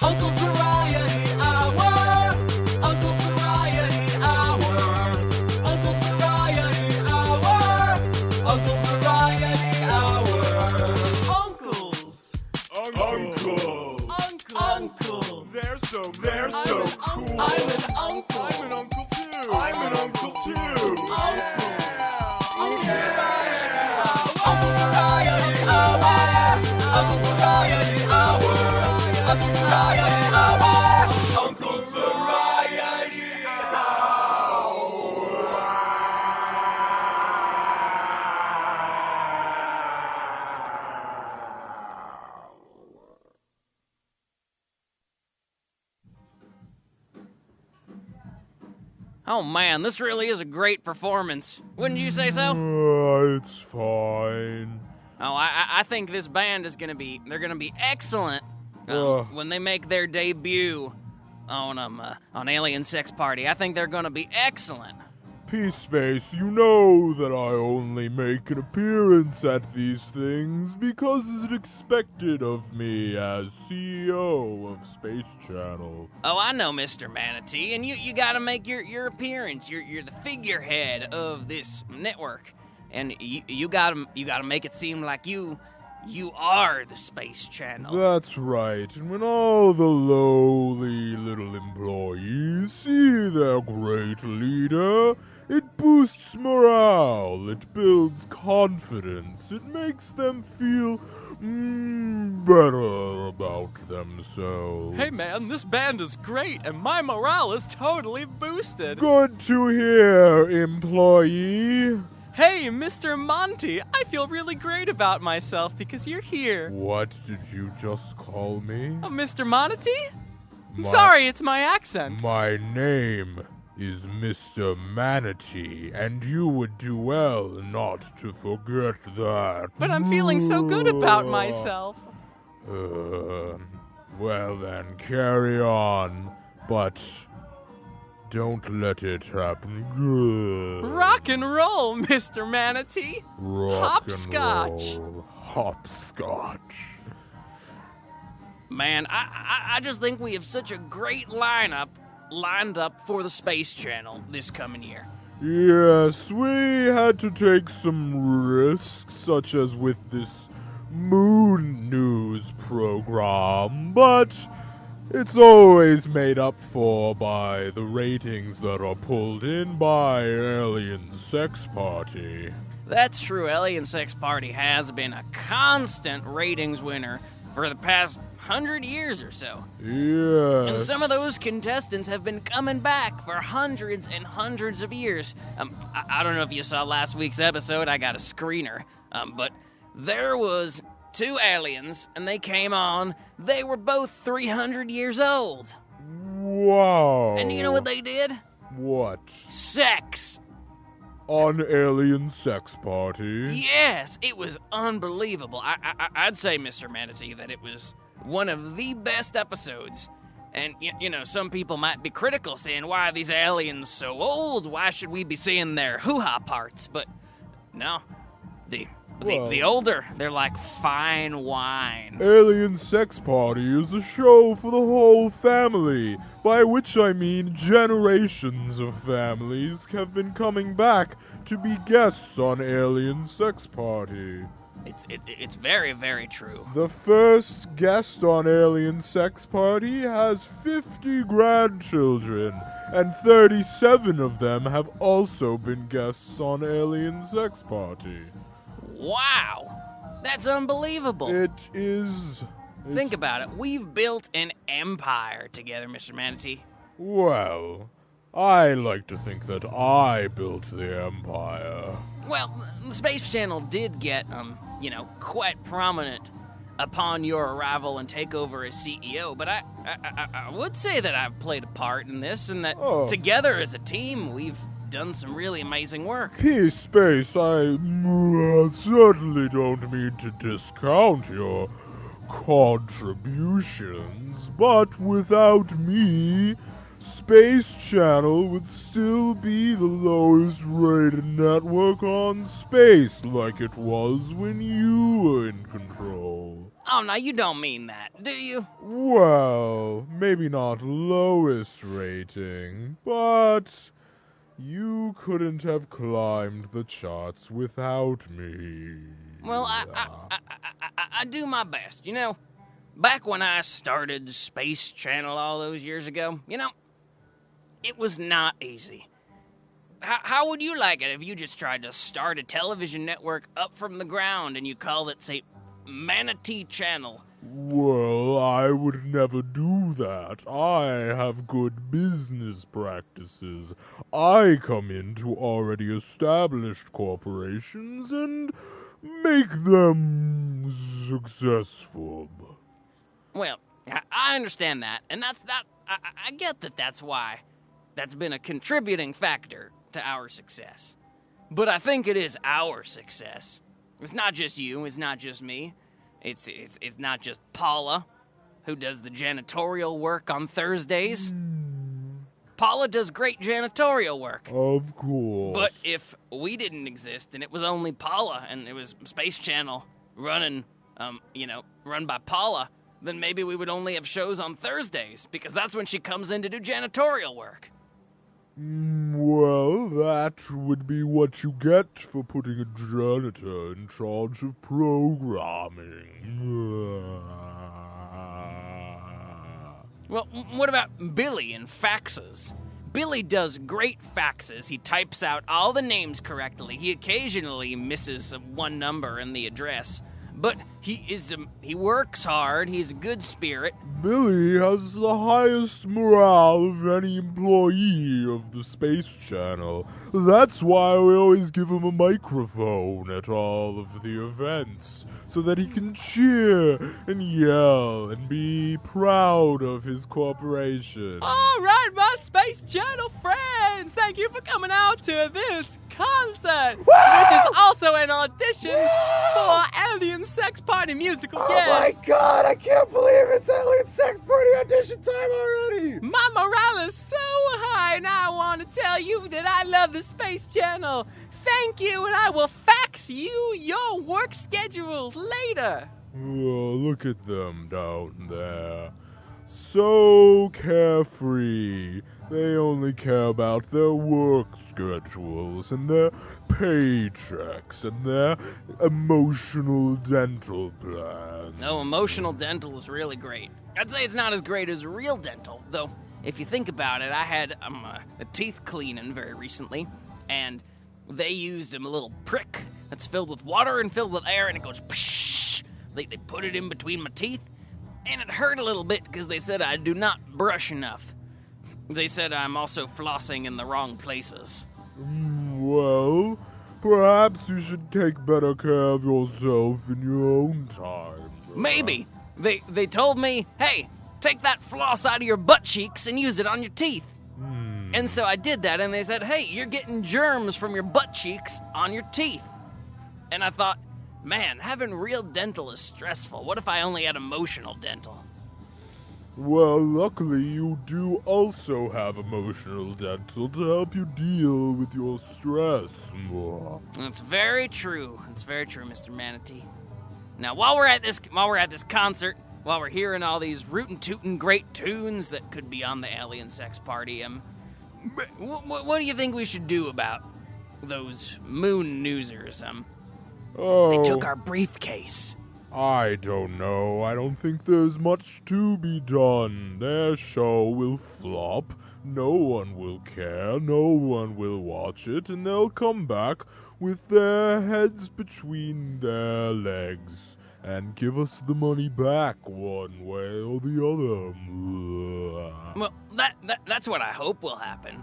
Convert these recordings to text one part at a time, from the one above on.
Uncle's Variety Hour. Uncle's Variety Hour. Uncle's Variety Hour. Uncle's Variety Hour. Uncles. Uncle. They're so cool. I'm an uncle. I'm an uncle too. I'm an uncle too. Yeah. Uncle's Variety Hour. Uncle's Variety Hour. Uncle's Variety Hour. Uncle's Variety Oh man, this really is a great performance. Wouldn't you say so? It's fine. Oh, I think this band is gonna be excellent when they make their debut on Alien Sex Party. I think they're gonna be excellent. Peace Space, you know that I only make an appearance at these things because it's expected of me as CEO of Space Channel. Oh, I know, Mr. Manatee, and you gotta make your appearance. You're the figurehead of this network, and you gotta make it seem like you are the Space Channel. That's right, and when all the lowly little employees see their great leader, it boosts morale, it builds confidence, it makes them feel better about themselves. Hey man, this band is great, and my morale is totally boosted. Good to hear, employee. Hey, Mr. Monty, I feel really great about myself because you're here. What did you just call me? Oh, Mr. Monty? I'm sorry, it's my accent. My name is Mr. Manatee, and you would do well not to forget that. But I'm feeling so good about myself. Well then, carry on, but don't let it happen. Rock and roll, Mr. Manatee. Rock Hopscotch. and roll. Hopscotch. Man, I just think we have such a great lineup lined up for the Space Channel this coming year. Yes, we had to take some risks, such as with this Moon News program, but it's always made up for by the ratings that are pulled in by Alien Sex Party. That's true. Alien Sex Party has been a constant ratings winner for the past 100 years or so. Yes. And some of those contestants have been coming back for hundreds and hundreds of years. I don't know if you saw last week's episode. I got a screener. But there was two aliens, and they came on. They were both 300 years old. Wow. And you know what they did? What? Sex. On Alien Sex Party? Yes, it was unbelievable. I'd say, Mr. Manatee, that it was one of the best episodes. And, you know, some people might be critical, saying, why are these aliens so old? Why should we be seeing their hoo-ha parts? But, no, the older, they're like fine wine. Alien Sex Party is a show for the whole family, by which I mean generations of families have been coming back to be guests on Alien Sex Party. It's very, very true. The first guest on Alien Sex Party has 50 grandchildren, and 37 of them have also been guests on Alien Sex Party. Wow, that's unbelievable. It is. Think about it. We've built an empire together, Mr. Manatee. Well, I like to think that I built the empire. Well, the Space Channel did get, quite prominent upon your arrival and takeover as CEO, but I would say that I've played a part in this, and that together as a team, we've done some really amazing work. Peace Space, I certainly don't mean to discount your contributions, but without me, Space Channel would still be the lowest rated network on space, like it was when you were in control. Oh, no, you don't mean that, do you? Well, maybe not lowest rating, but you couldn't have climbed the charts without me. Well, I do my best. You know, back when I started Space Channel all those years ago, it was not easy. How would you like it if you just tried to start a television network up from the ground and you called it, say, Manatee Channel? Well, I would never do that. I have good business practices. I come into already established corporations and make them successful. Well, I understand that, and I get that that's why. That's been a contributing factor to our success. But I think it is our success. It's not just you, it's not just me. It's not just Paula, who does the janitorial work on Thursdays. Paula does great janitorial work. Of course. But if we didn't exist and it was only Paula and it was Space Channel running, run by Paula, then maybe we would only have shows on Thursdays because that's when she comes in to do janitorial work. Well, that would be what you get for putting a janitor in charge of programming. Well, what about Billy and faxes? Billy does great faxes. He types out all the names correctly. He occasionally misses one number in the address. But he works hard. He's a good spirit. Billy has the highest morale of any employee of the Space Channel. That's why we always give him a microphone at all of the events, so that he can cheer and yell and be proud of his corporation. All right, my Space Channel friends, thank you for coming out to this concert, which is also an audition for Alien Sex Party musical. Oh my God, I can't believe it's Alien Sex Party audition time already! My morale is so high, and I want to tell you that I love the Space Channel. Thank you, and I will fax you your work schedules later. Oh, look at them down there. So carefree. They only care about their work schedules and their paychecks and their emotional dental plans. No, emotional dental is really great. I'd say it's not as great as real dental, though. If you think about it, I had a teeth cleaning very recently, and they used a little prick that's filled with water and filled with air, and it goes psh. They put it in between my teeth, and it hurt a little bit because they said I do not brush enough. They said I'm also flossing in the wrong places. Well, perhaps you should take better care of yourself in your own time. Maybe. They told me, hey, take that floss out of your butt cheeks and use it on your teeth. And so I did that, and they said, hey, you're getting germs from your butt cheeks on your teeth. And I thought, man, having real dental is stressful. What if I only had emotional dental? Well, luckily you do also have emotional dental to help you deal with your stress. That's very true. It's very true, Mr. Manatee. Now, while we're at this concert, while we're hearing all these rootin' tootin' great tunes that could be on the Alien Sex Party, what do you think we should do about those moon newsers? They took our briefcase. I don't know. I don't think there's much to be done. Their show will flop. No one will care. No one will watch it. And they'll come back with their heads between their legs and give us the money back one way or the other. Well, that's what I hope will happen.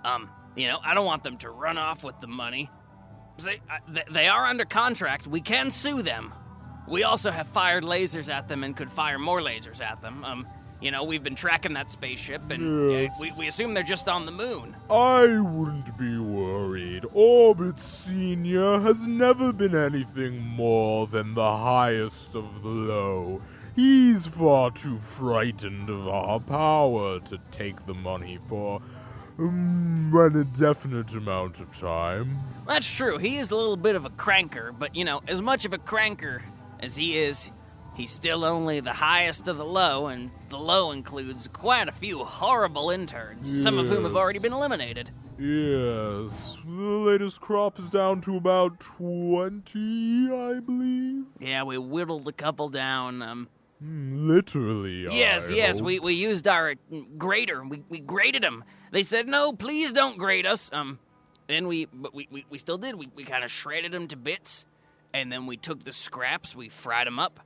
I don't want them to run off with the money. They are under contract. We can sue them. We also have fired lasers at them and could fire more lasers at them. We've been tracking that spaceship, and Yes. we assume they're just on the moon. I wouldn't be worried. Orbit Senior has never been anything more than the highest of the low. He's far too frightened of our power to take the money for an indefinite amount of time. That's true. He is a little bit of a cranker, but, as much of a cranker as he is, he's still only the highest of the low, and the low includes quite a few horrible interns, some of whom have Yes. already been eliminated. Yes, the latest crop is down to about 20, I believe. Yeah, we whittled a couple down. Literally, Yes, I yes, hope. we used our grader. We graded them. They said, no, please don't grade us. Then we still did. We kind of shredded them to bits, and then we took the scraps, we fried them up,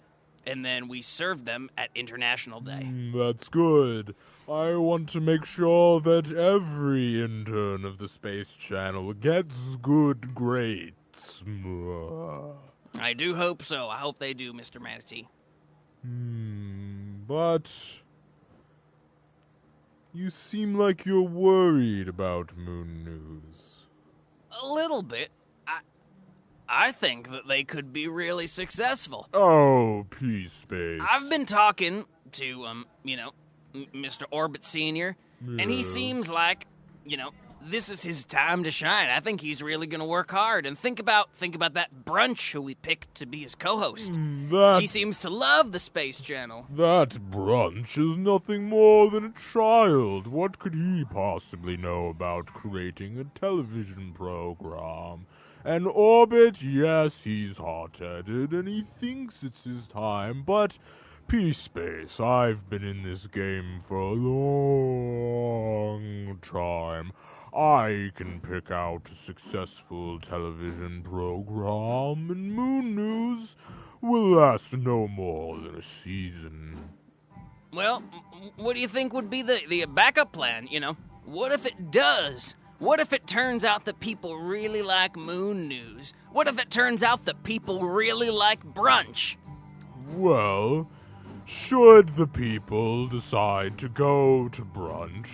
and then we served them at International Day. That's good. I want to make sure that every intern of the Space Channel gets good grades. I do hope so. I hope they do, Mr. Manatee. But you seem like you're worried about Moon News. A little bit. I think that they could be really successful. Oh, P-Space. I've been talking to, Mr. Orbit Sr., and he Yeah. seems like, this is his time to shine. I think he's really going to work hard. And think about that Brunch who we picked to be his co-host. That He seems to love the Space Channel. Brunch is nothing more than a child. What could he possibly know about creating a television program? And Orbit, yes, he's hot-headed, and he thinks it's his time, but P-Space, I've been in this game for a long time. I can pick out a successful television program, and Moon News will last no more than a season. Well, what do you think would be the backup plan, What if it does? What if it turns out that people really like Moon News? What if it turns out that people really like Brunch? Well, should the people decide to go to Brunch,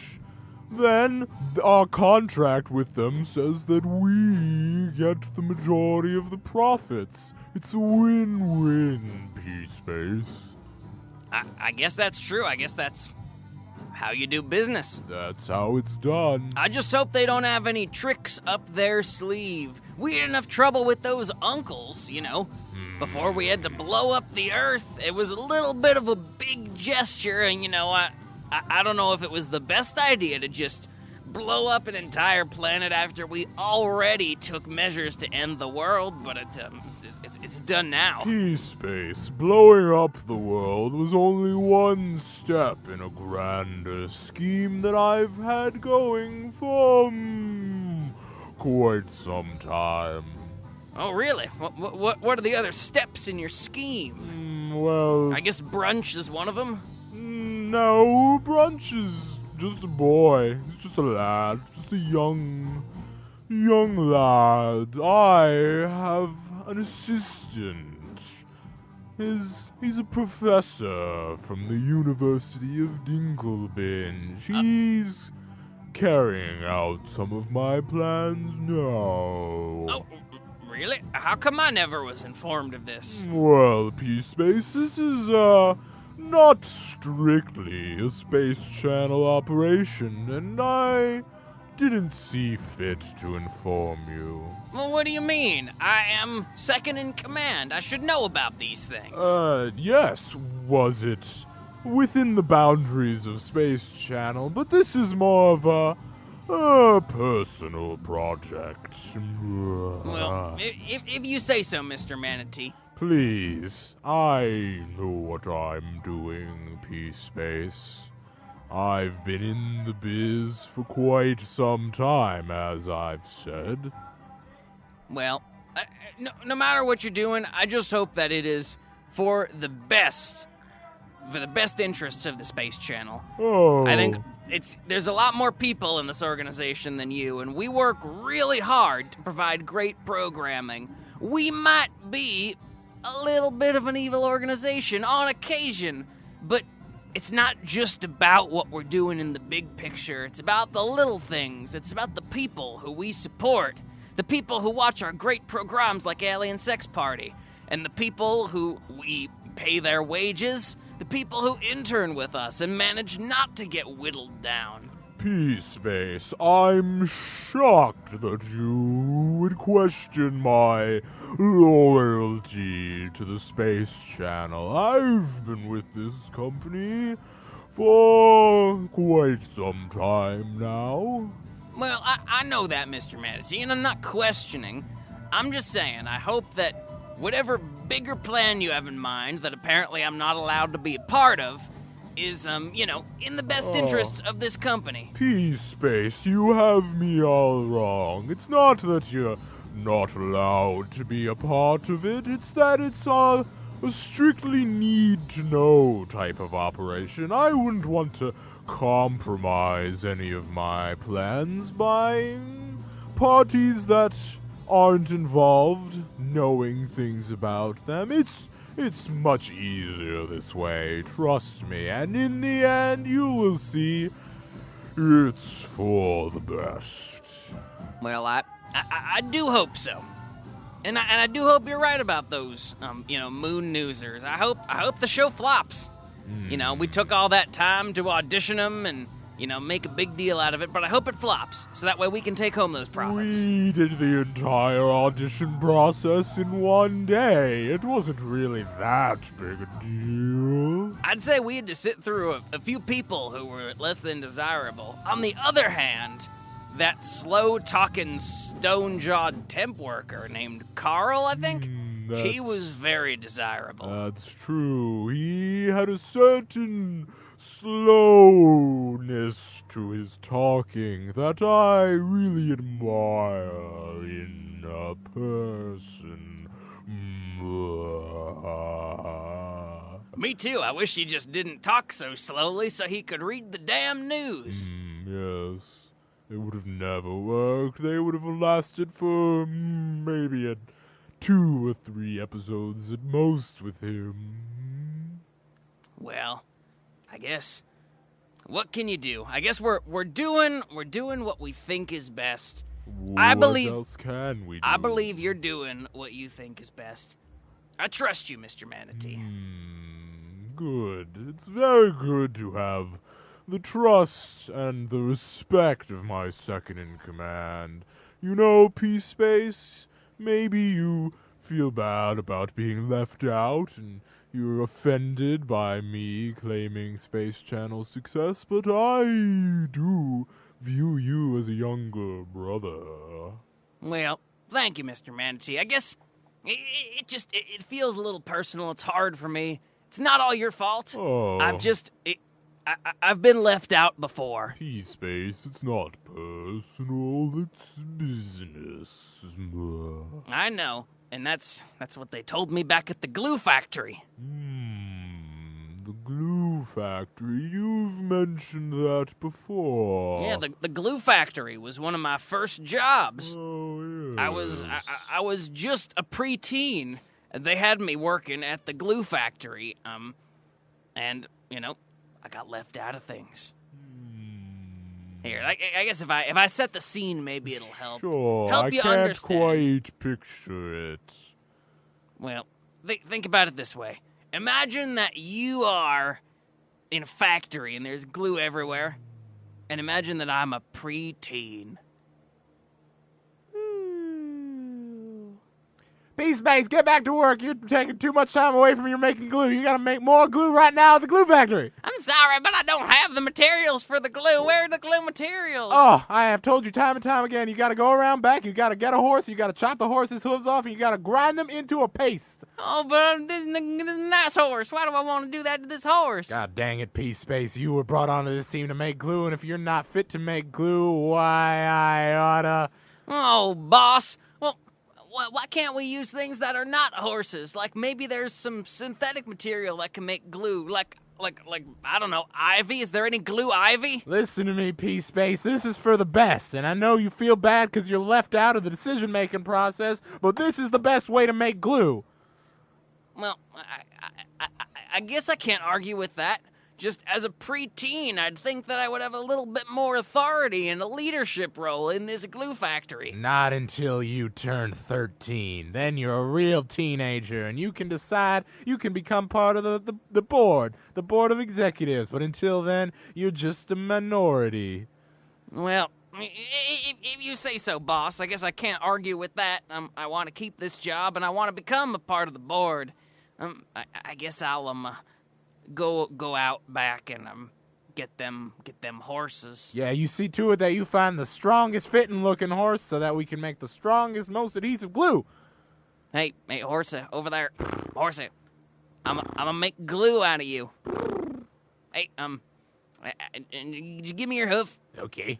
then our contract with them says that we get the majority of the profits. It's a win-win, P-Space. I guess that's true. I guess that's how you do business. That's how it's done. I just hope they don't have any tricks up their sleeve. We had enough trouble with those uncles, Before we had to blow up the Earth, it was a little bit of a big gesture, and, I don't know if it was the best idea to just blow up an entire planet after we already took measures to end the world, but it's done now. P-Space, blowing up the world was only one step in a grander scheme that I've had going for quite some time. Oh, really? What are the other steps in your scheme? Well, I guess Brunch is one of them? no, Brunch is just a boy. He's just a lad, just a young lad. I have an assistant. He's a professor from the University of Dinklebinge. He's carrying out some of my plans now. Oh, really? How come I never was informed of this? Well, P-Space, this is, not strictly a Space Channel operation, and I didn't see fit to inform you. Well, what do you mean? I am second in command. I should know about these things. Yes, was it within the boundaries of Space Channel, but this is more of a personal project. Well, if you say so, Mr. Manatee. Please, I know what I'm doing, P-Space. I've been in the biz for quite some time, as I've said. Well, no matter what you're doing, I just hope that it is for the best interests of the Space Channel. Oh. I think there's a lot more people in this organization than you, and we work really hard to provide great programming. We might be a little bit of an evil organization on occasion, but it's not just about what we're doing in the big picture. It's about the little things. It's about the people who we support, the people who watch our great programs like Alien Sex Party, and the people who we pay their wages, the people who intern with us and manage not to get whittled down. P-Space, I'm shocked that you would question my loyalty to the Space Channel. I've been with this company for quite some time now. Well, I know that, Mr. Manatee, and I'm not questioning. I'm just saying, I hope that whatever bigger plan you have in mind that apparently I'm not allowed to be a part of is, in the best interests of this company. P-Space, you have me all wrong. It's not that you're not allowed to be a part of it, it's that it's a strictly need-to-know type of operation. I wouldn't want to compromise any of my plans by parties that aren't involved knowing things about them. It's much easier this way, trust me, and in the end you will see it's for the best. Well, I do hope so. And I do hope you're right about those, moon newsers. I hope the show flops. We took all that time to audition them and, make a big deal out of it, but I hope it flops, so that way we can take home those profits. We did the entire audition process in one day. It wasn't really that big a deal. I'd say we had to sit through a few people who were less than desirable. On the other hand, that slow-talking, stone-jawed temp worker named Carl, I think? He was very desirable. That's true. He had a certain slowness to his talking that I really admire in a person. Me too. I wish he just didn't talk so slowly so he could read the damn news. Yes. It would have never worked. They would have lasted for maybe 2 or 3 episodes at most with him. Well, I guess what can you do? I guess we're doing what we think is best. What else can we do? I believe you're doing what you think is best. I trust you, Mr. Manatee. Good. It's very good to have the trust and the respect of my second-in-command. P-Space, maybe you feel bad about being left out and you're offended by me claiming Space Channel's success, but I do view you as a younger brother. Well, thank you, Mr. Manatee. I guess it feels a little personal. It's hard for me. It's not all your fault. Oh. I've been left out before. P-Space, it's not personal, it's business. I know, and that's what they told me back at the glue factory. The glue factory, you've mentioned that before. Yeah, the glue factory was one of my first jobs. Oh, yes. I was just a preteen. They had me working at the glue factory, and, I got left out of things. Here, I guess if I set the scene, maybe it'll help. Sure, help you I can't understand. quite picture it. Well, think about it this way. Imagine that you are in a factory and there's glue everywhere, and imagine that I'm a preteen. P-Space, get back to work. You're taking too much time away from your making glue. You gotta make more glue right now at the glue factory. I'm sorry, but I don't have the materials for the glue. Where are the glue materials? Oh, I have told you time and time again, you gotta go around back, you gotta get a horse, you gotta chop the horse's hooves off, and you gotta grind them into a paste. Oh, but this is a nice horse. Why do I want to do that to this horse? God dang it, P-Space. You were brought onto this team to make glue, and if you're not fit to make glue, why, I oughta... Oh, boss. Well, why can't we use things that are not horses? Like maybe there's some synthetic material that can make glue. Like I don't know, ivy? Is there any glue ivy? Listen to me, P-Space. This is for the best, and I know you feel bad because you're left out of the decision-making process, but this is the best way to make glue. Well, I guess I can't argue with that. Just as a preteen, I'd think that I would have a little bit more authority and a leadership role in this glue factory. Not until you turn 13. Then you're a real teenager, and you can decide, you can become part of the board of executives. But until then, you're just a minority. Well, if you say so, boss, I guess I can't argue with that. I want to keep this job, and I want to become a part of the board. I guess I'll go out back and get them horses. Yeah, you see to it that you find the strongest fitting looking horse so that we can make the strongest, most adhesive glue. Hey, horsey, over there, horsey. I'm gonna make glue out of you. Hey, give me your hoof. Okay.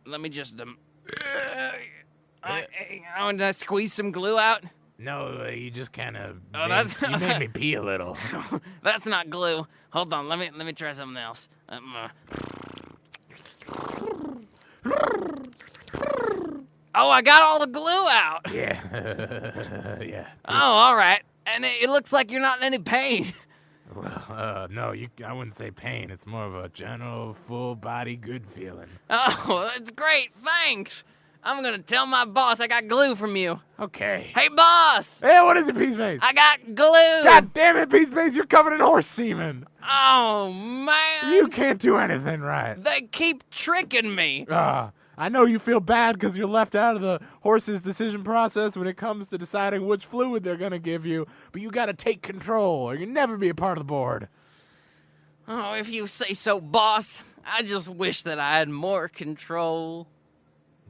Let me just I want to squeeze some glue out. No, you just kind of you made me pee a little. That's not glue. Hold on, let me try something else. Oh, I got all the glue out. Yeah. Yeah. Oh, all right. And it looks like you're not in any pain. Well, no, I wouldn't say pain. It's more of a general, full-body good feeling. Oh, that's great. Thanks. I'm going to tell my boss I got glue from you. Okay. Hey, boss. Hey, what is it, Peaceface? I got glue. God damn it, Peaceface, you're covered in horse semen. Oh, man. You can't do anything right. They keep tricking me. I know you feel bad because you're left out of the horse's decision process when it comes to deciding which fluid they're going to give you, but you got to take control or you'll never be a part of the board. Oh, if you say so, boss. I just wish that I had more control.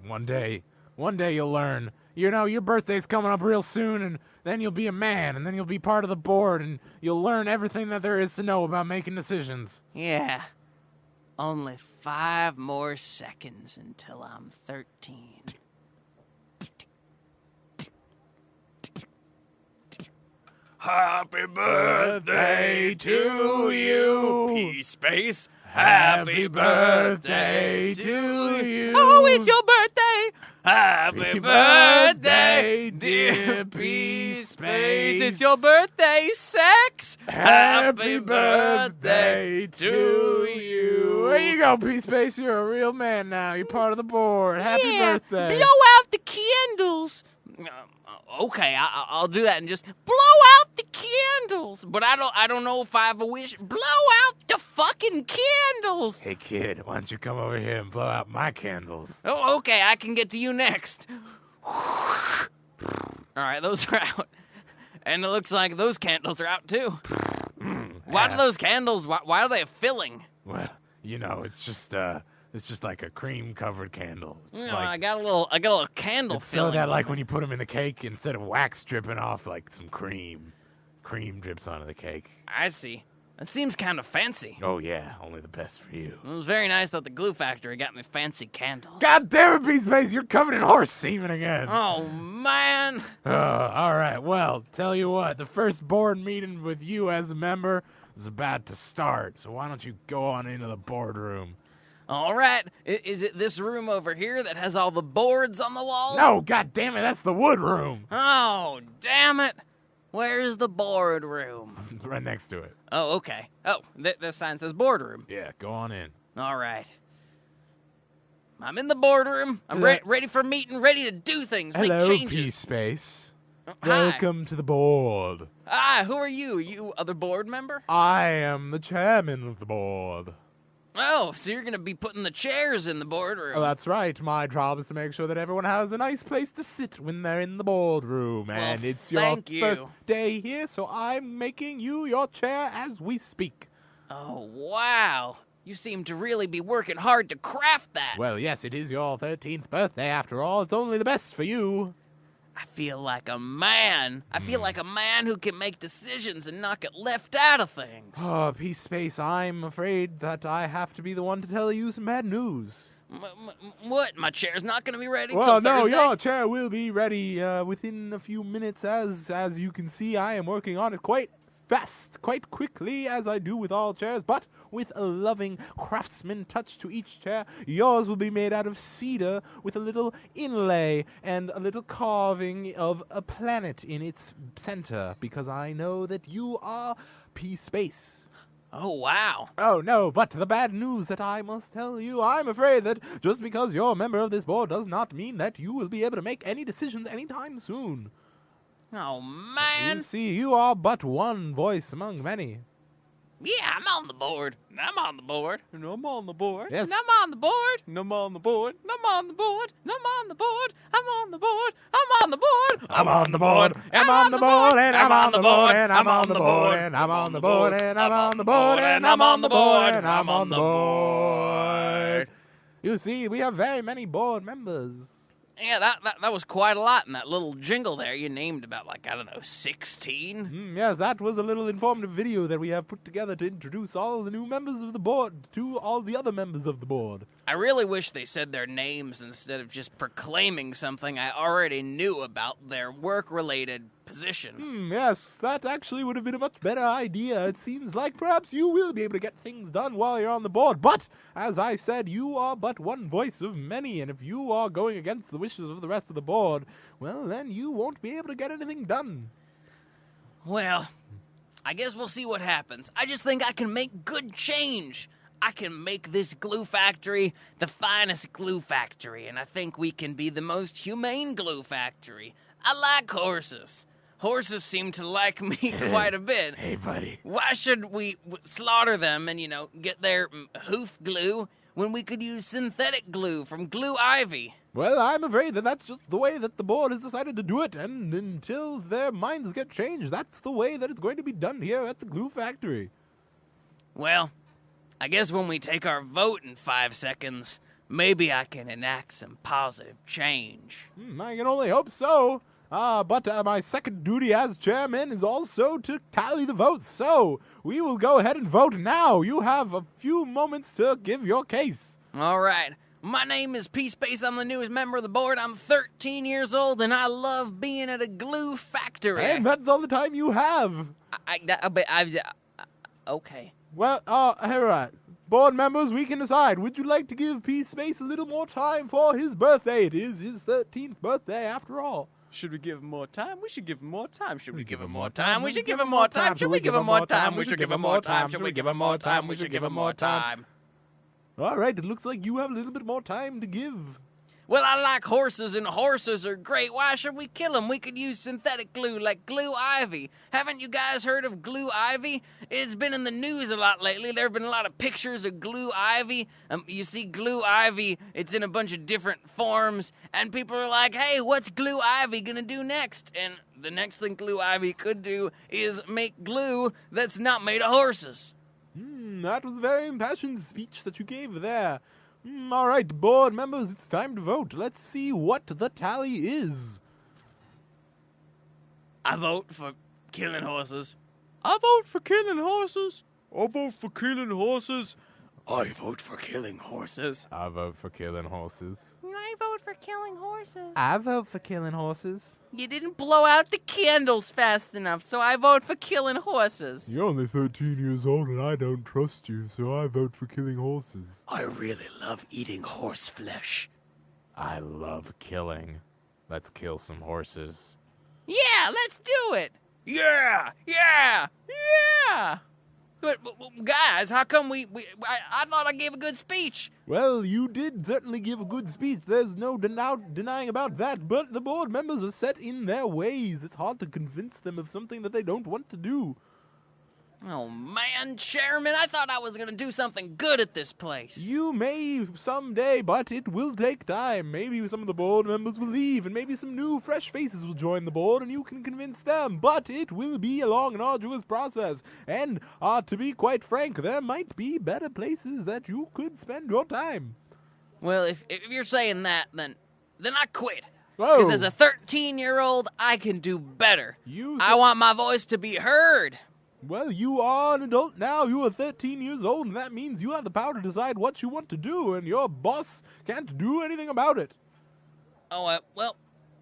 One day you'll learn. You know, your birthday's coming up real soon, and then you'll be a man, and then you'll be part of the board, and you'll learn everything that there is to know about making decisions. Yeah. Only 5 more seconds until I'm 13. Happy birthday to you, P-Space. Happy birthday to you. Oh, it's your birthday. Happy birthday, dear P-Space. It's your birthday, sex. Happy birthday to you. There you go, P-Space. You're a real man now. You're part of the board. Happy birthday. Blow out the candles. Okay, I'll do that and just blow out the candles. But I don't know if I have a wish. Blow out the fucking candles. Hey, kid, why don't you come over here and blow out my candles? Oh, okay, I can get to you next. All right, those are out. And it looks like those candles are out, too. Why do those candles, why are they filling? Well, you know, it's just like a cream-covered candle. It's You know, like, I got a little candle it's filling. so that, like, when you put them in the cake, instead of wax dripping off, like, some cream drips onto the cake. I see. That seems kind of fancy. Oh, yeah, only the best for you. It was very nice that the glue factory got me fancy candles. God damn it, Peaceface, you're covered in horse semen again. Oh, man. All right, well, tell you what, the first board meeting with you as a member is about to start, so why don't you go on into the boardroom? All right. Is it this room over here that has all the boards on the wall? No, god damn it, that's the wood room. Oh, damn it. Where's the boardroom? Right next to it. Oh, okay. Oh, this sign says boardroom. Yeah, go on in. All right. I'm in the boardroom. I'm ready for meeting, ready to do things, make Hello, changes. Peaceface. Hi. Welcome to the board. Who are you? You other board member? I am the chairman of the board. Oh, so you're going to be putting the chairs in the boardroom. Oh, that's right. My job is to make sure that everyone has a nice place to sit when they're in the boardroom. Well, And it's your thank you. first day here, so I'm making you your chair as we speak. Oh, wow. You seem to really be working hard to craft that. Well, yes, it is your 13th birthday after all. It's only the best for you. I feel like a man. I feel like a man who can make decisions and not get left out of things. Oh, Peaceface, I'm afraid that I have to be the one to tell you some bad news. What? My chair's not going to be ready Well, till no, Thursday? your chair will be ready within a few minutes. As you can see, I am working on it quite fast, quite quickly, as I do with all chairs, but with a loving craftsman touch to each chair. Yours will be made out of cedar with a little inlay and a little carving of a planet in its center, because I know that you are P-Space. Oh, wow. Oh, no, but the bad news that I must tell you, I'm afraid that just because you're a member of this board does not mean that you will be able to make any decisions anytime soon. Oh, You man. see, you are but one voice among many. Yeah, I'm on the board. I'm on the board. And I'm on the board. Yes. And I'm on the board. And I'm on the board. And I'm on the board. And I'm on the board. I'm on the board. I'm on the board. I'm on the board. I'm on the board, and I'm on the board, and I'm I'm on on the the board, board. and I'm on the board, and I'm on the board, and I'm on the board, and I'm on the board. You see, we have very many board members. Yeah, that was quite a lot in that little jingle there. You named about, like, I don't know, 16? Yes, that was a little informative video that we have put together to introduce all the new members of the board to all the other members of the board. I really wish they said their names instead of just proclaiming something I already knew about their work-related position. Yes, that actually would have been a much better idea. It seems like perhaps you will be able to get things done while you're on the board. But, as I said, you are but one voice of many, and if you are going against the wishes of the rest of the board, well, then you won't be able to get anything done. Well, I guess we'll see what happens. I just think I can make good change. I can make this glue factory the finest glue factory, and I think we can be the most humane glue factory. I like horses. Horses seem to like me quite a bit. Hey, buddy. Why should we slaughter them and, get their hoof glue when we could use synthetic glue from Glue Ivy? Well, I'm afraid that that's just the way that the board has decided to do it, and until their minds get changed, that's the way that it's going to be done here at the glue factory. Well, I guess when we take our vote in 5 seconds, maybe I can enact some positive change. I can only hope so. But my second duty as chairman is also to tally the votes, so we will go ahead and vote now. You have a few moments to give your case. All right. My name is P-Space. I'm the newest member of the board. I'm 13 years old, and I love being at a glue factory. And that's all the time you have. Okay. Well, all right. Board members, we can decide. Would you like to give P-Space a little more time for his birthday? It is his 13th birthday, after all. Should we give him more time? We should give him more time. Should we give him more More time? time. We should give him more time. Should we give him more time? We should give him more time. Should we give him more time? We should give him more time. All right, it looks like you have a little bit more time to give. Well, I like horses, and horses are great. Why should we kill them? We could use synthetic glue like Glue Ivy. Haven't you guys heard of Glue Ivy? It's been in the news a lot lately. There have been a lot of pictures of Glue Ivy. You see Glue Ivy, it's in a bunch of different forms, and people are like, hey, what's Glue Ivy gonna do next? And the next thing Glue Ivy could do is make glue that's not made of horses. That was a very impassioned speech that you gave there. All right, board members, it's time to vote. Let's see what the tally is. I vote for killing horses. I vote for killing horses. I vote for killing horses. I vote for killing horses. I vote for killing horses. I vote for killing horses. I vote for killing horses. You didn't blow out the candles fast enough, so I vote for killing horses. You're only 13 years old and I don't trust you, so I vote for killing horses. I really love eating horse flesh. I love killing. Let's kill some horses. Yeah, let's do it. Yeah. But guys, how come I thought I gave a good speech. Well, you did certainly give a good speech. There's no denying about that, but the board members are set in their ways. It's hard to convince them of something that they don't want to do. Oh man, Chairman, I thought I was gonna do something good at this place. You may someday, but it will take time. Maybe some of the board members will leave, and maybe some new, fresh faces will join the board, and you can convince them. But it will be a long and arduous process. And, to be quite frank, there might be better places that you could spend your time. Well, if you're saying that, then I quit. Whoa. Because as a 13-year-old, I can do better. I want my voice to be heard. Well, you are an adult now. You are 13 years old, and that means you have the power to decide what you want to do, and your boss can't do anything about it. Oh, well,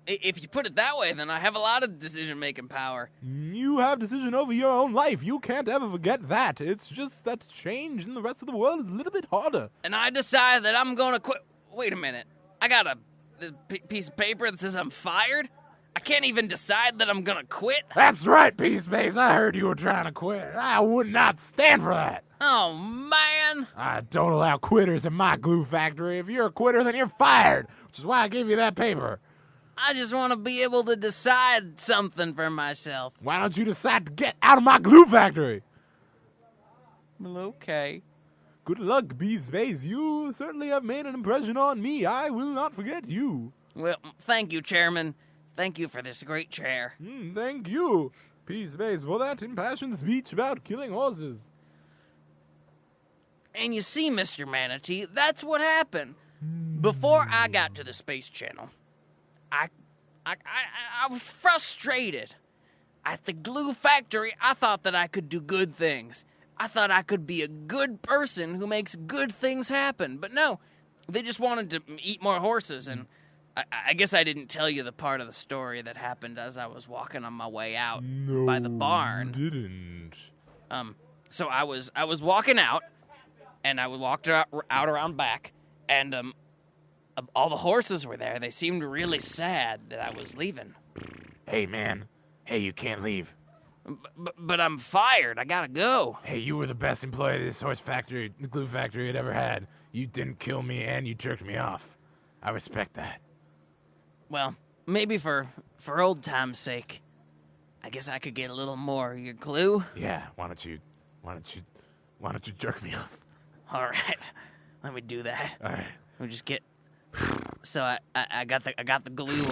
if you put it that way, then I have a lot of decision-making power. You have decision over your own life. You can't ever forget that. It's just that change in the rest of the world is a little bit harder. And I decide that I'm going to quit. Wait a minute. I got this piece of paper that says I'm fired? I can't even decide that I'm gonna quit? That's right, P-Space. I heard you were trying to quit. I would not stand for that. Oh, man. I don't allow quitters in my glue factory. If you're a quitter, then you're fired, which is why I gave you that paper. I just want to be able to decide something for myself. Why don't you decide to get out of my glue factory? Well, okay. Good luck, P-Space. You certainly have made an impression on me. I will not forget you. Well, thank you, Chairman. Thank you for this great chair. Thank you, P-Space, for that impassioned speech about killing horses. And you see, Mr. Manatee, that's what happened. Before I got to the Space Channel, I was frustrated. At the glue factory, I thought that I could do good things. I thought I could be a good person who makes good things happen. But no, they just wanted to eat more horses. And I guess I didn't tell you the part of the story that happened as I was walking on my way out by the barn. You didn't. So I was walking out, and I walked out around back, and all the horses were there. They seemed really sad that I was leaving. Hey, man. Hey, you can't leave. But I'm fired. I gotta go. Hey, you were the best employee this the glue factory had ever had. You didn't kill me and you jerked me off. I respect that. Well, maybe for old time's sake, I guess I could get a little more of your glue. Yeah, why don't you jerk me off? All right, let me do that. All right. Let me just get. So I got the glue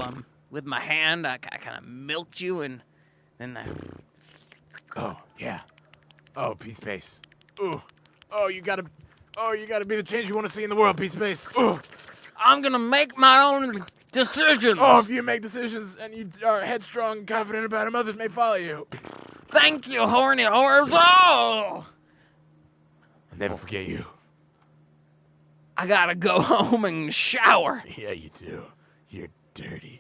with my hand. I kind of milked you, and then I. Oh yeah. Oh, P-Space. Ooh. Oh, you gotta be the change you want to see in the world, P-Space. Ooh. I'm gonna make my own decisions. Oh, if you make decisions and you are headstrong and confident about them, others may follow you. Thank you, horny horse. Oh! I'll never forget you. I gotta go home and shower. Yeah, you do. You're dirty.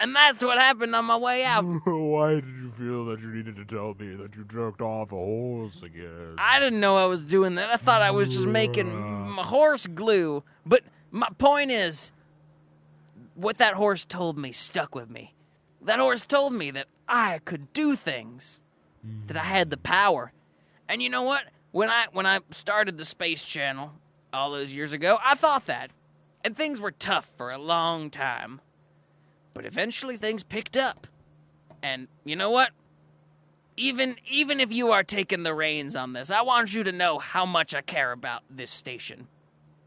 And that's what happened on my way out. Why did you feel that you needed to tell me that you jerked off a horse again? I didn't know I was doing that. I thought I was just making my horse glue. But my point is, what that horse told me stuck with me. That horse told me that I could do things, that I had the power. And you know what? When I started the Space Channel all those years ago, I thought that. And things were tough for a long time. But eventually things picked up. And you know what? Even if you are taking the reins on this, I want you to know how much I care about this station.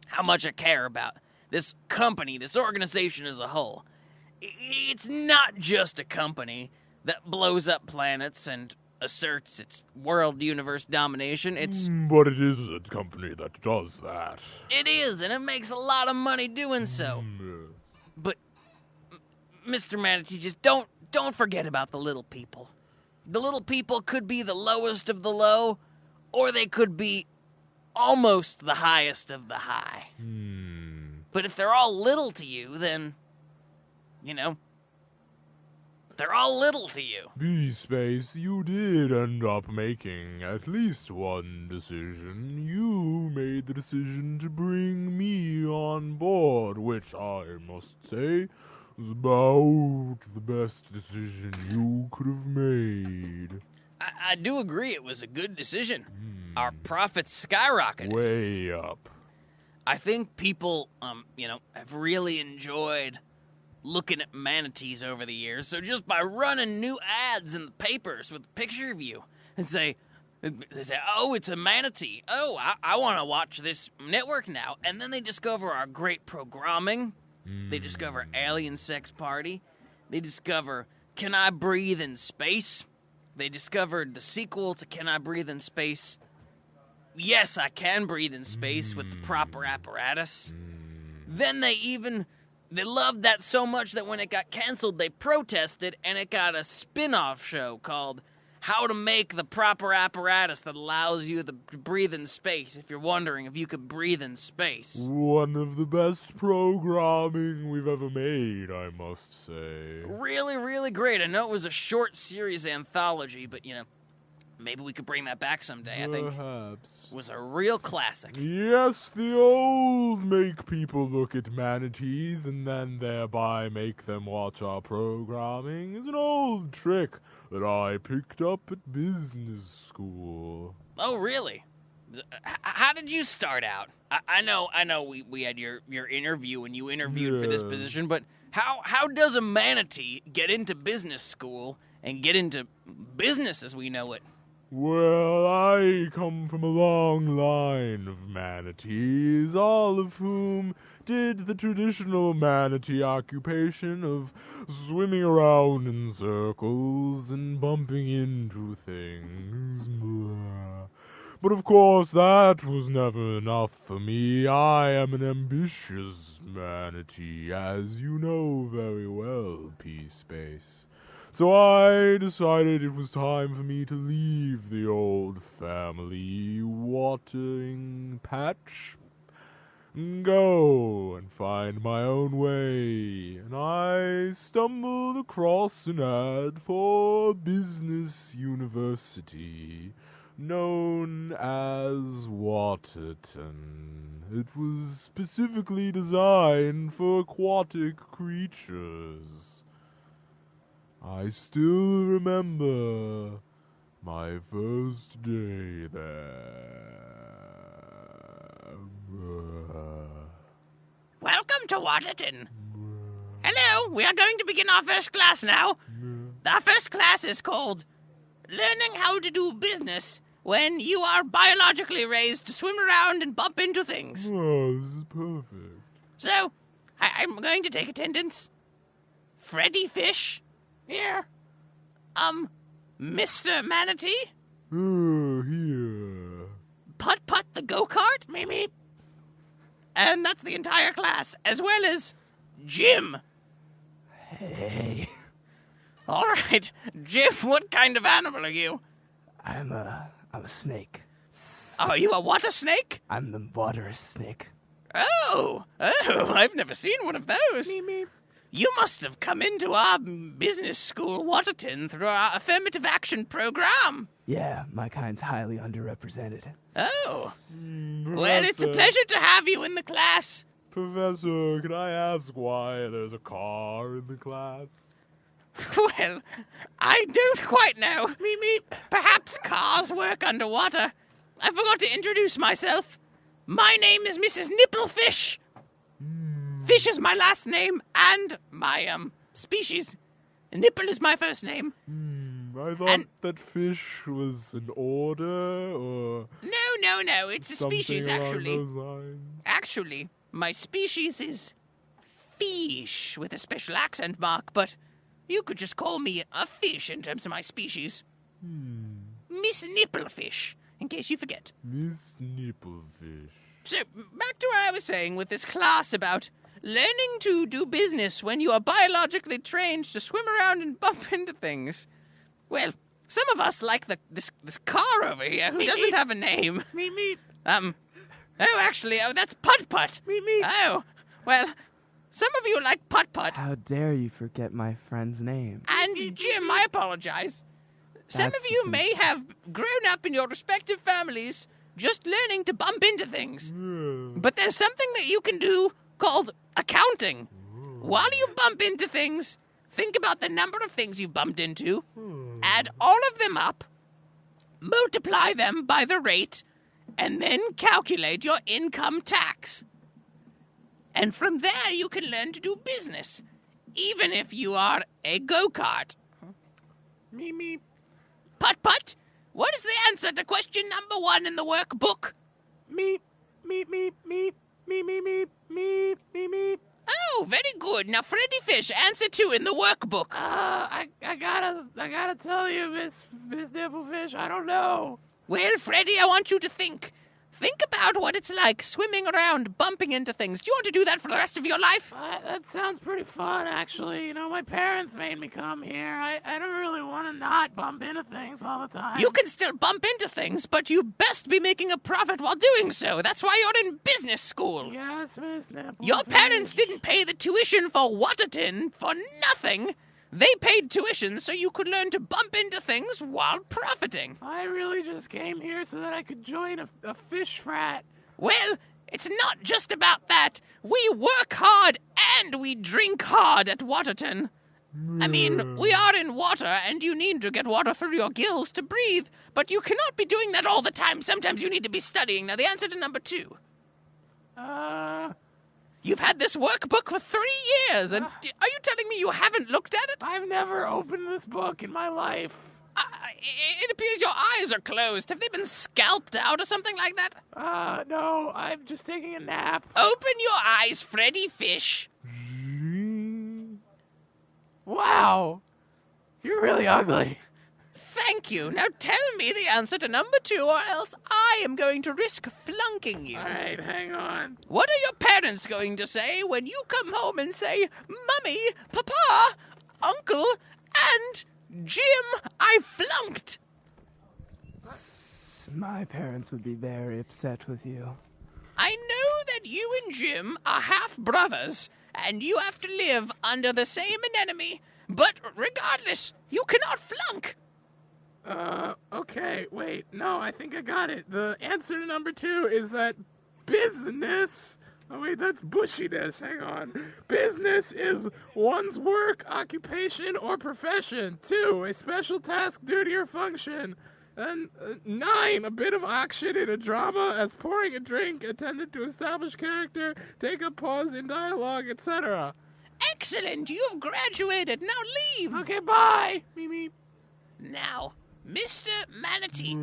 How much I care about this company, this organization as a whole. It's not just a company that blows up planets and asserts its world universe domination. It's But it is a company that does that. It is, and it makes a lot of money doing so. But Mr. Manatee, just don't forget about the little people. The little people could be the lowest of the low, or they could be almost the highest of the high. But if they're all little to you, then, you know, they're all little to you. P-Space, you did end up making at least one decision. You made the decision to bring me on board, which I must say was about the best decision you could have mave. I do agree it was a good decision. Our profits skyrocketed. Way up. I think people, have really enjoyed looking at manatees over the years. So just by running new ads in the papers with a picture of you and they say, oh, it's a manatee. Oh, I want to watch this network now. And then they discover our great programming. They discover Alien Sex Party. They discover Can I Breathe in Space? They discovered the sequel to Can I Breathe in Space? Yes, I can breathe in space with the proper apparatus. Then they loved that so much that when it got canceled, they protested, and it got a spin-off show called How to Make the Proper Apparatus That Allows You to Breathe in Space, if you're wondering if you could breathe in space. One of the best programming we've ever made, I must say. Really, really great. I know it was a short series anthology, but, maybe we could bring that back someday. I think Perhaps. was a real classic. Yes, the old make people look at manatees and then thereby make them watch our programming is an old trick that I picked up at business school. Oh, really? How did you start out? I know we had your interview when you interviewed for this Yes. position, but how does a manatee get into business school and get into business as we know it? Well, I come from a long line of manatees, all of whom did the traditional manatee occupation of swimming around in circles and bumping into things. But of course, that was never enough for me. I am an ambitious manatee, as you know very well, P-Space. So I decided it was time for me to leave the old family watering patch and go and find my own way. And I stumbled across an ad for a business university known as Waterton. It was specifically designed for aquatic creatures. I still remember my first day there. Welcome to Waterton. Hello, we are going to begin our first class now. Our first class is called Learning How to Do Business When You Are Biologically Raised to Swim Around and Bump Into Things. Oh, this is perfect. So, I'm going to take attendance. Freddy Fish? Here. Mr. Manatee? Oh, here. Putt the go-kart? Meep. And that's the entire class, as well as Jim. Hey, All right, Jim, what kind of animal are you? I'm a snake. Oh, are you a water snake? I'm the water snake. Oh, I've never seen one of those. You must have come into our business school, Waterton, through our affirmative action program. Yeah, my kind's highly underrepresented. Oh, well, it's a pleasure to have you in the class. Professor, can I ask why there's a car in the class? Well, I don't quite know. Perhaps cars work underwater. I forgot to introduce myself. My name is Mrs. Nipplefish. Fish is my last name and my species. Nipple is my first name. I thought that fish was an order, or No. It's a something species, along actually. those lines. Actually, my species is fish with a special accent mark, but you could just call me a fish in terms of my species. Miss Nipplefish, in case you forget. Miss Nipplefish. So, back to what I was saying with this class about learning to do business when you are biologically trained to swim around and bump into things. Well, some of us like this car over here who doesn't have a name. That's Putt. Oh, well, some of you like Putt. How dare you forget my friend's name? And Jim, I apologize. Some of That's you just- may have grown up in your respective families just learning to bump into things. But there's something that you can do called accounting. While you bump into things, think about the number of things you've bumped into, add all of them up, multiply them by the rate, and then calculate your income tax. And from there, you can learn to do business, even if you are a go-kart. Putt, what is the answer to question number 1 in the workbook? Oh, very good. Now, Freddy Fish, answer 2 in the workbook. I gotta tell you, Miss Nipplefish, I don't know. Well, Freddy, I want you to think. Think about what it's like swimming around, bumping into things. Do you want to do that for the rest of your life? That sounds pretty fun, actually. You know, my parents made me come here. I don't really want to not bump into things all the time. You can still bump into things, but you best be making a profit while doing so. That's why you're in business school. Yes, Miss Nipplefish. Your parents didn't pay the tuition for Waterton for nothing. They paid tuition so you could learn to bump into things while profiting. I really just came here so that I could join a fish frat. Well, it's not just about that. We work hard and we drink hard at Waterton. I mean, we are in water and you need to get water through your gills to breathe, but you cannot be doing that all the time. Sometimes you need to be studying. Now, the answer to number 2. You've had this workbook for 3 years, and are you telling me you haven't looked at it? I've never opened this book in my life. It appears your eyes eyes are closed. Have they been scalped out or something like that? No, I'm just taking a nap. Open your eyes, Freddy Fish. Wow. You're really ugly. Thank you. Now tell me the answer to number 2, or else I am going to risk flunking you. All right, hang on. What are your parents going to say when you come home and say, Mummy, Papa, Uncle, and Jim, I flunked? My parents would be very upset with you. I know that you and Jim are half-brothers, and you have to live under the same anemone, but regardless, you cannot flunk. Okay, wait. No, I think I got it. The answer to number 2 is that business... Oh, wait, that's bushiness. Hang on. Business is one's work, occupation, or profession. 2, a special task, duty, or function. And 9, a bit of action in a drama, as pouring a drink, intended to establish character, take a pause in dialogue, etc. Excellent, you have graduated. Now leave. Okay, bye. Mimi. Now, Mr. Manatee,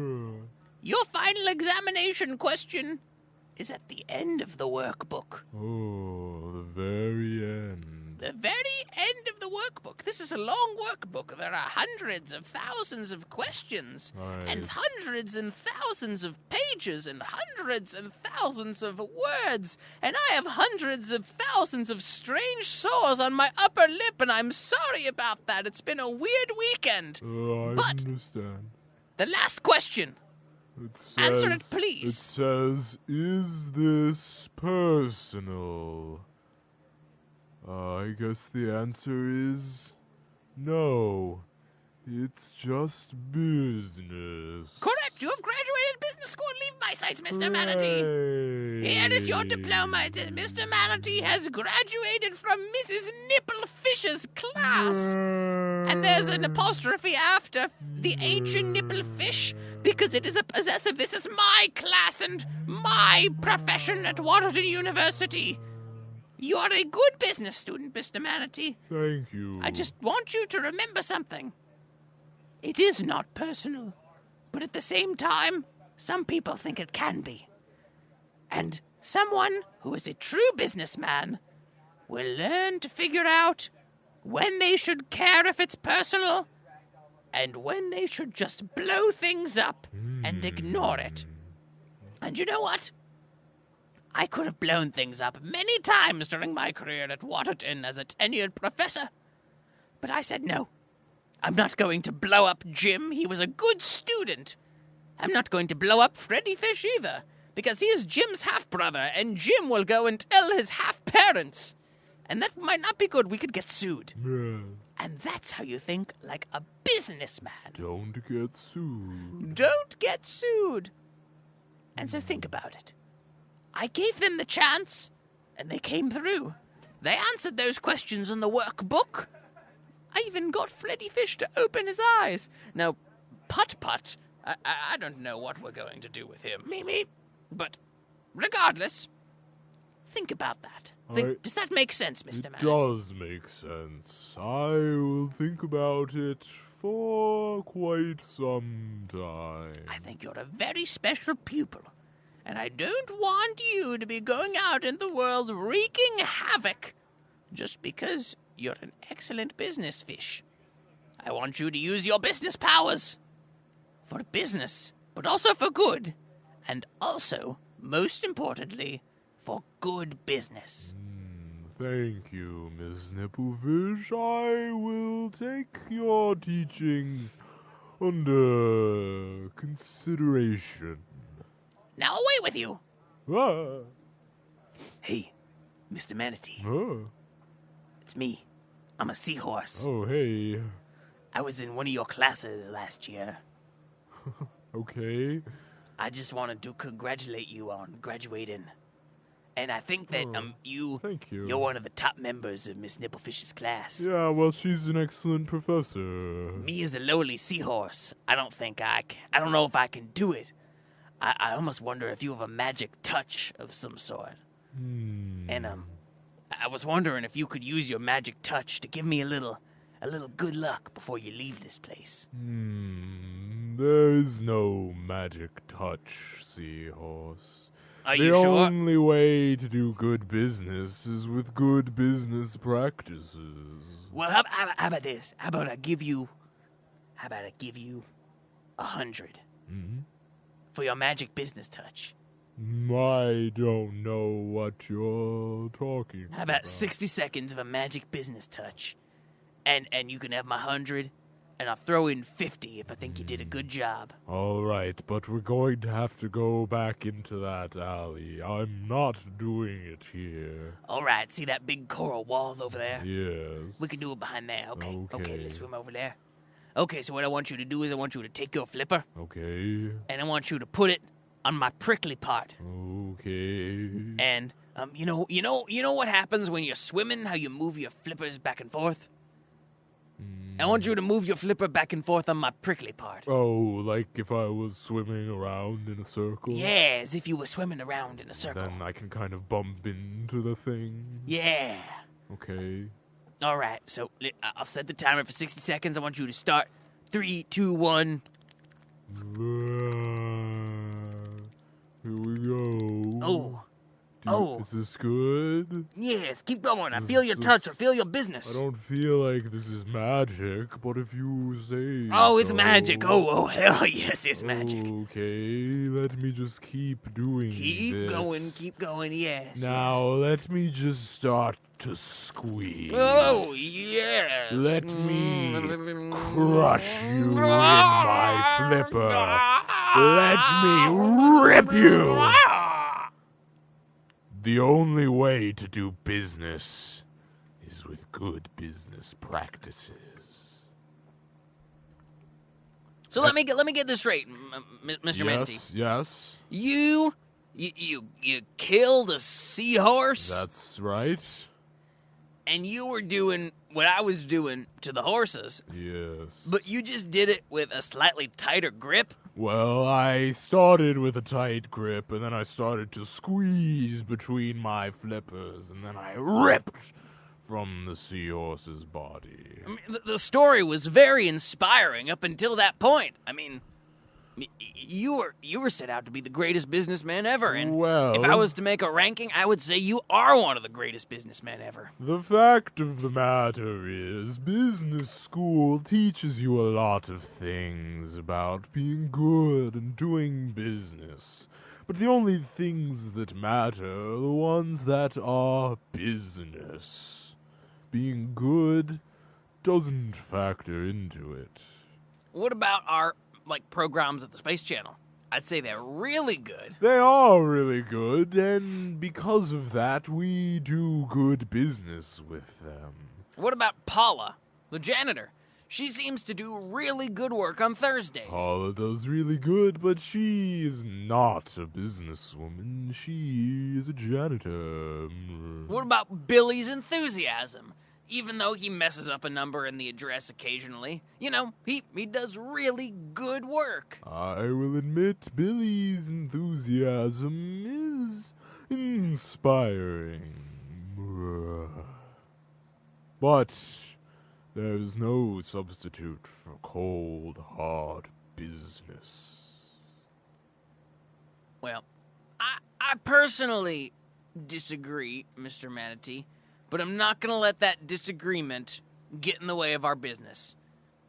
your final examination question is at the end of the workbook. Oh, the very end. The very end of the workbook. This is a long workbook. There are hundreds of thousands of questions, and hundreds and thousands of pages, and hundreds and thousands of words. And I have hundreds of thousands of strange sores on my upper lip, and I'm sorry about that. It's been a weird weekend. I But- understand. The last question. It says, Answer it, It please. says, is this personal? I guess the answer is no. It's just business. Correct. You have graduated business school. Leave my sights, Mr. Manatee. Here is your diploma. It says Mr. Manatee has graduated from Mrs. Nipplefish's class. And there's an apostrophe after the H in Nipplefish because it is a possessive. This is my class and my profession at Waterton University. You are a good business student, Mr. Manatee. Thank you. I just want you to remember something. It is not personal, but at the same time, some people think it can be. And someone who is a true businessman will learn to figure out when they should care if it's personal and when they should just blow things up and ignore it. And you know what? I could have blown things up many times during my career at Waterton as a tenured professor. But I said no. I'm not going to blow up Jim. He was a good student. I'm not going to blow up Freddy Fish either, because he is Jim's half-brother, and Jim will go and tell his half-parents. And that might not be good. We could get sued. And that's how you think like a businessman. Don't get sued. Don't get sued. And so think about it. I gave them the chance, and they came through. They answered those questions in the workbook. I even got Freddy Fish to open his eyes. Now, Putt-Putt, I don't know what we're going to do with him. Mimi. But regardless, think about that. Does that make sense, Mr. It Manatee? does make sense. I will think about it for quite some time. I think you're a very special pupil. And I don't want you to be going out in the world wreaking havoc just because you're an excellent business fish. I want you to use your business powers for business, but also for good. And also, most importantly, for good business. Thank you, Miss Nipplefish. I will take your teachings under consideration. Now away with you! Ah, Hey, Mr. Manatee, ah. it's me. I'm a seahorse. Oh, hey. I was in one of your classes last year. Okay. I just wanted to congratulate you on graduating. And I think that Thank you. you're one of the top members of Miss Nipplefish's class. Yeah, well, she's an excellent professor. Me as a lowly seahorse, I don't know if I can do it. I almost wonder if you have a magic touch of some sort. And I was wondering if you could use your magic touch to give me a little a little good luck before you leave this place. There is no magic touch, Seahorse. Are The you sure? only way to do good business is with good business practices. Well, how about this? How about I give you 100 for your magic business touch? I don't know what you're talking How about 60 seconds of a magic business touch? And you can have my 100, and I'll throw in 50 if I think you did a good job. All right, but we're going to have to go back into that alley. I'm not doing it here. All right, see that big coral wall over there? Yes. We can do it behind there. Okay, Okay. let's swim over there. Okay, so what I want you to do is I want you to take your flipper, Okay. and I want you to put it on my prickly part. Okay. And you know what happens when you're swimming? How you move your flippers back and forth? I want you to move your flipper back and forth on my prickly part. Oh, like if I was swimming around in a circle? Yeah, as if you were swimming around in a circle. Then I can kind of bump into the thing. Yeah. Okay. All right, so I'll set the timer for 60 seconds. I want you to start. 3, 2, 1. Here we go. Oh. Oh. Is this good? Yes, keep going. I This feel your is- touch. I feel your I business. don't feel like this is magic, but if you say Oh, it's so. magic. Oh, hell yes, it's magic. Okay, let me just keep doing Keep this. going, yes. Now, let me just start to squeeze. Oh, yes. Let me crush you in my flipper. Let me rip you. The only way to do business is with good business practices. So let me get this straight, Mr. Manatee. Yes, You killed a seahorse, that's right. and you were doing what I was doing to the horses, Yes. but you just did it with a slightly tighter grip. Well, I started with a tight grip, and then I started to squeeze between my flippers, and then I ripped from the seahorse's body. I mean, the story was very inspiring up until that point. I mean, you were set out to be the greatest businessman ever, and Well- if I was to make a ranking, I would say you are one of the greatest businessmen ever. The fact of the matter is, business school teaches you a lot of things about being good and doing business. But the only things that matter are the ones that are business. Being good doesn't factor into it. What about our programs at the Space Channel? I'd say they're really good. They are really good, and because of that, we do good business with them. What about Paula, the janitor? She seems to do really good work on Thursdays. Paula does really good, but she is not a businesswoman. She is a janitor. What about Billy's enthusiasm? Even though he messes up a number in the address occasionally, he does really good work. I will admit Billy's enthusiasm is inspiring. But there's no substitute for cold, hard business. Well, I personally disagree, Mr. Manatee, but I'm not going to let that disagreement get in the way of our business.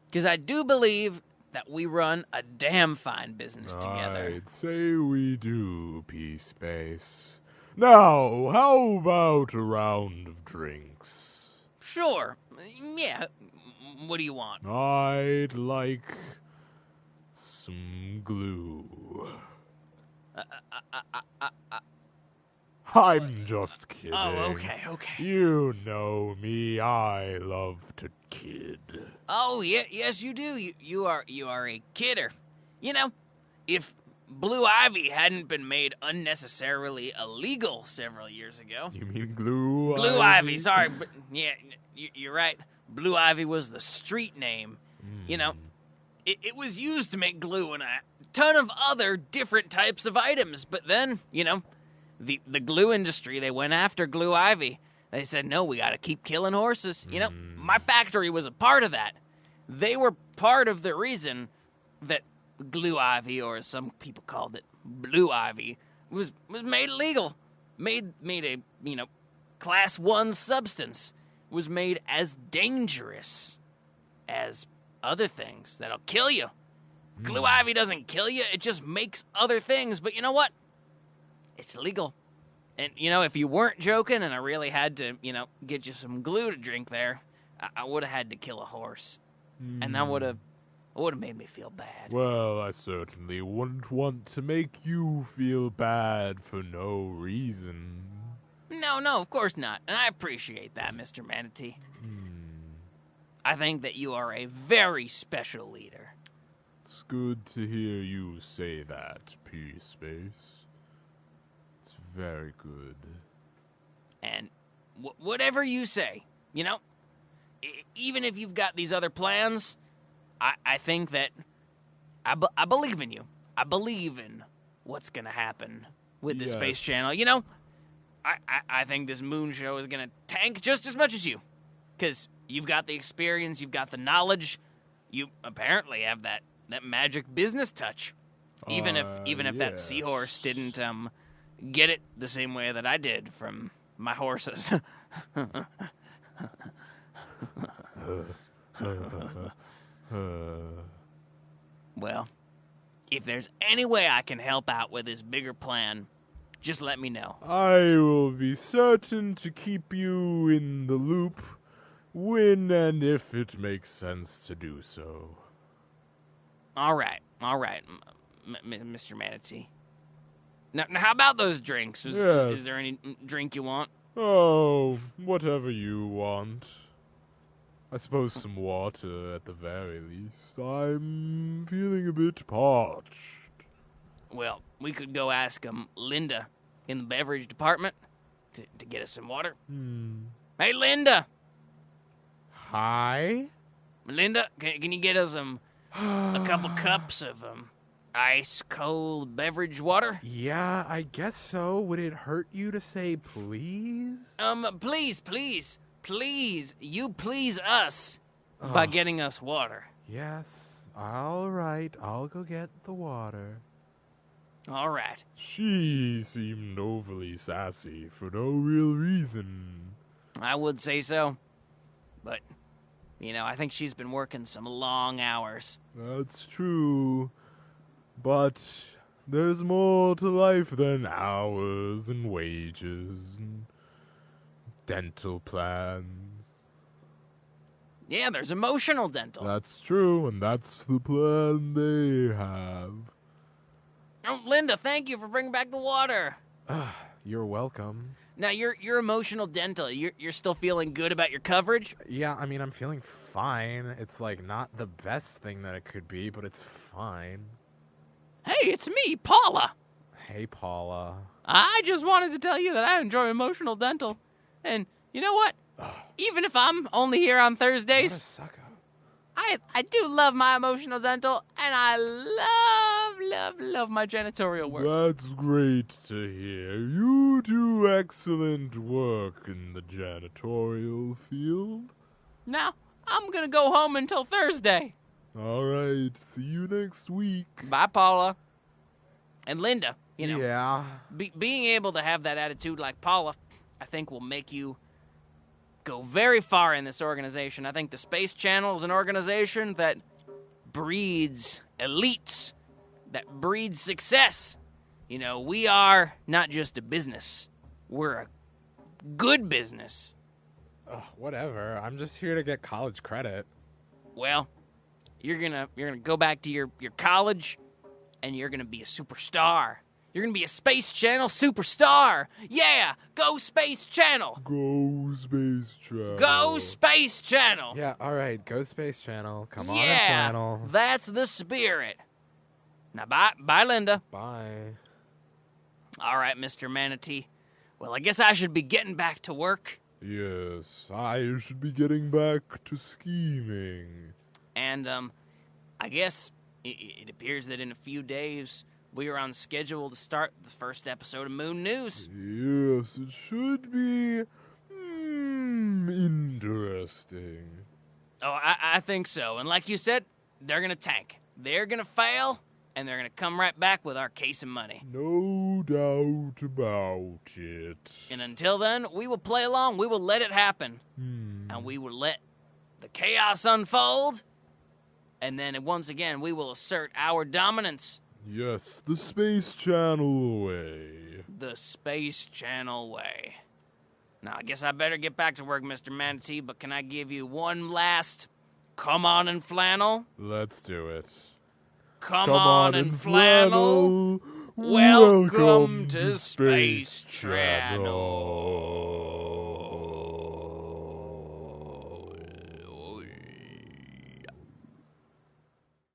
Because I do believe that we run a damn fine business together. I'd say we do, P-Space. Now, how about a round of drinks? Sure. Yeah. What do you want? I'd like some glue. I'm just kidding. Oh, okay. You know me. I love to kid. Oh, yeah, yes, you do. You are a kidder. If Blue Ivy hadn't been made unnecessarily illegal several years ago. You mean glue? Blue Ivy, sorry, but yeah, you're right. Blue Ivy was the street name. It was used to make glue and a ton of other different types of items. But then, the glue industry, they went after Blue Ivy. They said, no, we got to keep killing horses. You know, my factory was a part of that. They were part of the reason that glue ivy, or as some people called it, blue ivy, was made illegal. Made a, class 1 substance. Was made as dangerous as other things that'll kill you. Glue ivy doesn't kill you, it just makes other things. But you know what? It's illegal. And, if you weren't joking and I really had to, get you some glue to drink there, I would have had to kill a horse. And that would have made me feel bad. Well, I certainly wouldn't want to make you feel bad for no reason. No, of course not. And I appreciate that, Mr. Manatee. I think that you are a very special leader. It's good to hear you say that, P-Space. It's very good. And whatever you say, even if you've got these other plans, I think that I believe in you. I believe in what's going to happen with the Space Channel. I think this moon show is going to tank just as much as you. Because you've got the experience, you've got the knowledge. You apparently have that magic business touch. Even if that seahorse didn't get it the same way that I did from my horses. Well, if there's any way I can help out with this bigger plan, just let me know. I will be certain to keep you in the loop when and if it makes sense to do so. All right, Mr. Manatee. Now, how about those drinks? Is there any drink you want? Oh, whatever you want. I suppose some water at the very least. I'm feeling a bit parched. Well, we could go ask Linda in the beverage department to get us some water. Hey, Linda. Hi? Linda, can you get us a couple cups of ice cold beverage water? Yeah, I guess so. Would it hurt you to say please? Please, you please us by getting us water. Yes. All right, I'll go get the water. All right. She seemed overly sassy for no real reason. I would say so. But, I think she's been working some long hours. That's true. But there's more to life than hours and wages and dental plans. Yeah, there's emotional dental. That's true, and that's the plan they have. Oh, Linda, thank you for bringing back the water. You're welcome. Now, your emotional dental, you're still feeling good about your coverage? Yeah, I mean, I'm feeling fine. It's, not the best thing that it could be, but it's fine. Hey, it's me, Paula. Hey, Paula. I just wanted to tell you that I enjoy emotional dental. And you know what? Even if I'm only here on Thursdays, What a sucko. I do love my emotional dental, and I love my janitorial work. That's great to hear. You do excellent work in the janitorial field. Now, I'm gonna go home until Thursday. All right, see you next week. Bye, Paula. And Linda, Yeah. being able to have that attitude like Paula, I think will make you go very far in this organization. I think the Space Channel is an organization that breeds elites, that breeds success. We are not just a business. We're a good business. Whatever. I'm just here to get college credit. Well, you're gonna go back to your college, and you're gonna be a superstar. You're gonna be a Space Channel superstar. Yeah, go Space Channel. Go Space Channel. Go Space Channel. Yeah, all right. Go Space Channel. Come on in Yeah, flannel. that's the spirit. Now, bye, Linda. Bye. All right, Mr. Manatee. Well, I guess I should be getting back to work. Yes, I should be getting back to scheming. And, I guess it appears that in a few days we are on schedule to start the first episode of Moon News. Yes, it should be interesting. Oh, I think so. And like you said, they're going to tank. They're going to fail, and they're going to come right back with our case of money. No doubt about it. And until then, we will play along. We will let it happen. And we will let the chaos unfold. And then once again, we will assert our dominance. Yes, the Space Channel way. The Space Channel way. Now, I guess I better get back to work, Mr. Manatee, but can I give you one last come on and flannel? Let's do it. Come on and flannel. Welcome to Space Channel.